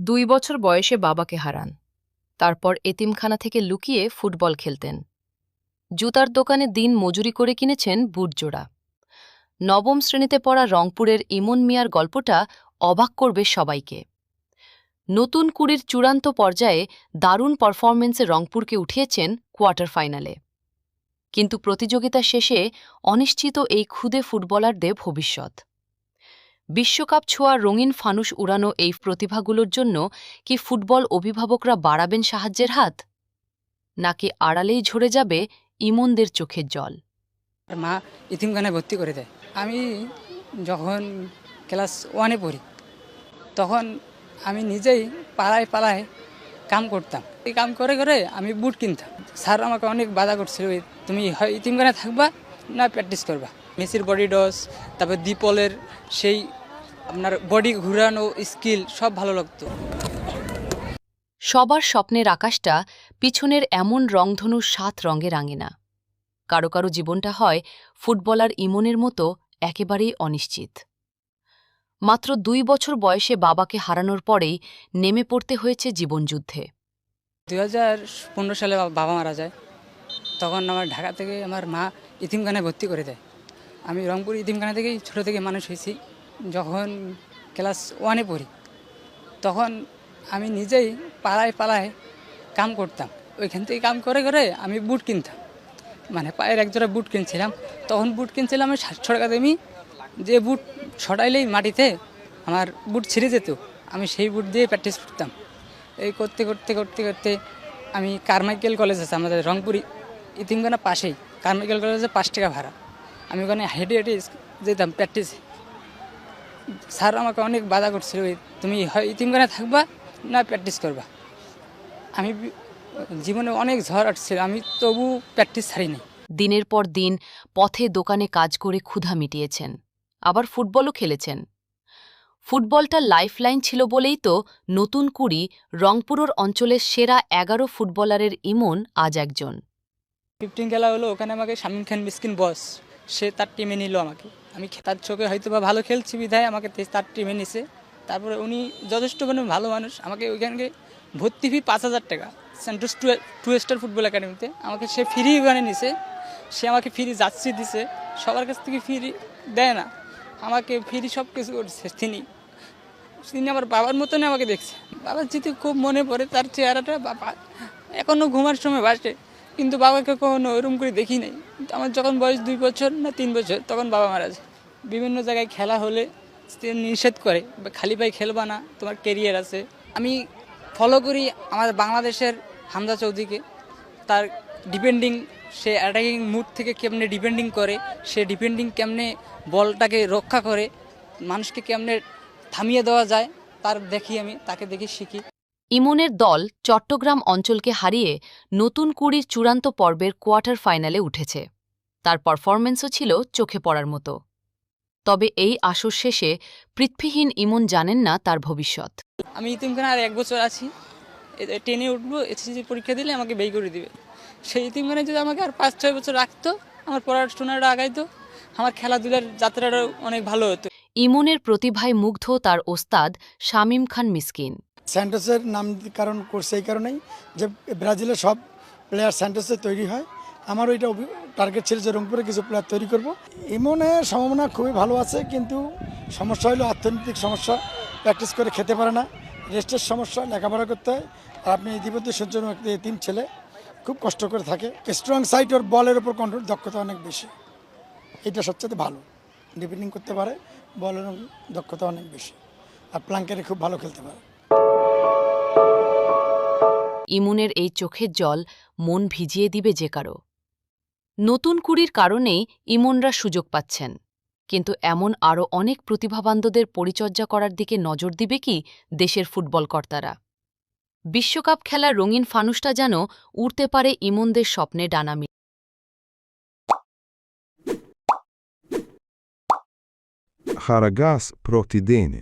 2 বছর বয়সে বাবাকে হারান। তারপর এতিমখানা থেকে লুকিয়ে ফুটবল খেলতেন। জুতার দোকানে দিন মজুরি করে কিনেছেন বুটজোড়া। নবম শ্রেণীতে পড়া রংপুরের ইমন মিয়ার গল্পটা অবাক করবে সবাইকে। নতুন কুড়ির চূড়ান্ত পর্যায়ে দারুণ পারফরমেন্সে রংপুরকে উঠিয়েছেন কোয়ার্টার ফাইনালে। কিন্তু প্রতিযোগিতা শেষে অনিশ্চিত এই ক্ষুদে ফুটবলারদের ভবিষ্যৎ। বিশ্বকাপ ছোঁয়া রঙিন ফানুস উড়ানো এই প্রতিভাগুলোর জন্য কি ফুটবল অভিভাবকরা বাড়াবেন সাহায্যের হাত, নাকি আড়ালেই ঝরে যাবে ইমনদের চোখের জল? আর মা এতিমখানায় ভর্তি করে দেয়। আমি যখন ক্লাস ওয়ানে পড়ি তখন আমি নিজেই পাড়ায় পাড়ায় কাম করতাম। এই কাম করে করে আমি বুট কিনতাম। স্যার আমাকে অনেক বাধা করছিল, তুমি হয় এতিমখানায় থাকবা না প্র্যাকটিস করবা। মেসির বডি ডস, তারপর দীপলের সেই আপনার বডি ঘুরানো স্কিল সব ভালো লাগতো। সবার স্বপ্নের আকাশটা পিছনের এমন রংধনুর 7 রঙে রাঙে না। কারো কারো জীবনটা হয় ফুটবলার ইমনের মতো একেবারেই অনিশ্চিত। মাত্র 2 বছর বয়সে বাবাকে হারানোর পরেই নেমে পড়তে হয়েছে জীবনযুদ্ধে। 2015 সালে বাবা মারা যায়। তখন আমার ঢাকা থেকে আমার মা এতিমখানায় ভর্তি করে দেয়। আমি রংপুর এতিমখানা থেকেই ছোটো থেকে মানুষ হয়েছি। যখন ক্লাস ওয়ানে পড়ি তখন আমি নিজেই পাড়ায় পাড়ায় কাম করতাম। ওইখান থেকে কাম করে করে আমি বুট কিনতাম, মানে পায়ের একজোড়া বুট কিনছিলাম। তখন বুট কিনছিলাম আমি 700 টাকা দামি, যে বুট ছড়াইলেই মাটিতে আমার বুট ছিঁড়ে যেত। আমি সেই বুট দিয়ে প্র্যাকটিস করতাম। এই করতে করতে করতে করতে আমি কারমাইকেল কলেজ আছে আমাদের রংপুর ইতিমখানা পাশেই। কারমাইকেল কলেজে 5 টাকা ভাড়া। আমি ওখানে হেঁটে হেঁটে যেতাম প্র্যাকটিসে। স্যার আমাকে অনেক বাধা করছিল, তুমি হয় ইতিমখানায় থাকবা না প্র্যাকটিস করবা। আমি জীবনে অনেক ঝড় আসছিল, আমি তবু প্র্যাকটিস ছাড়িনি। দিনের পর দিন পথে দোকানে কাজ করে ক্ষুধা মিটিয়েছেন, আবার ফুটবলও খেলেছেন। ফুটবলটা লাইফলাইন ছিল বলেই তো নতুন কুড়ি রংপুরের অঞ্চলের সেরা 11 ফুটবলারের ইমন আজ একজন। 15 খেলা হলো, ওখানে আমাকে শামীম খান মিসকিন বস, সে তার টিমে নিল আমাকে। আমি তার চোখে হয়তো বা ভালো খেলছি বিধায় আমাকে তার টিমে নিছে। তারপরে উনি যথেষ্ট কোনো ভালো মানুষ, আমাকে ওইখানকে ভর্তি ফি 5,000 টাকা সেন্টোস টু স্টার ফুটবল একাডেমিতে আমাকে সে ফ্রি ওখানে নিছে। সে আমাকে ফ্রি যাচ্ছি দিছে, সবার কাছ থেকে ফ্রি দেয় না, আমাকে ফ্রি সব কিছু করছে। তিনি আমার বাবার মতনই আমাকে দেখছে। বাবার যদি খুব মনে পড়ে তার চেহারাটা, বাবা এখনও ঘুমার সময় বাসে, কিন্তু বাবাকে কখনো ওরম করে দেখি নাই। আমার যখন বয়স 2 বছর না 3 বছর তখন বাবা মারা যায়। বিভিন্ন জায়গায় খেলা হলে নিষেধ করে, খালি পায়ে খেলবা না, তোমার কেরিয়ার আছে। আমি ফলো করি আমাদের বাংলাদেশের হামজা চৌধুরীকে। তার ডিপেন্ডিং, সে অ্যাটাকিং মুড থেকে কেমনে ডিপেন্ডিং করে, সে ডিপেন্ডিং কেমনে বলটাকে রক্ষা করে, মানুষকে কেমনে থামিয়ে দেওয়া যায়, তার দেখি, আমি তাকে দেখি শিখি। ইমনের দল চট্টগ্রাম অঞ্চলকে হারিয়ে নতুন কুড়ির চূড়ান্ত পর্বের কোয়ার্টার ফাইনালে উঠেছে। তার পারফরমেন্সও ছিল চোখে পড়ার মতো। তবে এই আসর শেষে পৃথ্বীহীন ইমন জানেন না তার ভবিষ্যৎ। আমি ইতিমখানে আর 1 বছর আছি, 10-এ উঠবো, এসএসসি পরীক্ষা দিলে আমাকে বের করে দিবে। সেই ইতিমখানে যদি আমাকে আর 5-6 বছর রাখতো, আমার পড়াশোনাটা আগাইতো, আমার খেলাধুলার যাত্রাটা অনেক ভালো হতো। ইমনের প্রতিভায় মুগ্ধ তার ওস্তাদ শামীম খান মিসকিন। স্যান্টোসের নাম কারণ করছে এই কারণেই যে ব্রাজিলের সব প্লেয়ার স্যান্টোসে তৈরি হয়। আমার ওইটা টার্গেট ছিল যে রংপুরে কিছু প্লেয়ার তৈরি করব। ইমনের সম্ভাবনা খুবই ভালো আছে, কিন্তু সমস্যা হলো অর্থনৈতিক সমস্যা, প্র্যাকটিস করে খেতে পারে না, রেস্টের সমস্যা, লেখাপড়া করতে হয়। আর আপনি ইতিমধ্যে সূর্য একটি 3 ছেলে খুব কষ্ট করে থাকে। স্ট্রং সাইড ওর বলের ওপর কন্ট্রোল, দক্ষতা অনেক বেশি, এটা সবচেয়ে ভালো, ডিফেন্ডিং করতে পারে, বলের দক্ষতা অনেক বেশি, আর প্লাঙ্কারে খুব ভালো খেলতে পারে। ইমনের এই চোখের জল মন ভিজিয়ে দিবে যে কারো। নতুন কুড়ির কারণেই ইমনরা সুযোগ পাচ্ছেন, কিন্তু এমন আরও অনেক প্রতিভাবানদের পরিচর্যা করার দিকে নজর দিবে কি দেশের ফুটবল কর্তারা? বিশ্বকাপ খেলার রঙিন ফানুসটা যেন উড়তে পারে ইমনদের স্বপ্নে ডানা মেলে। Haragas proti Dene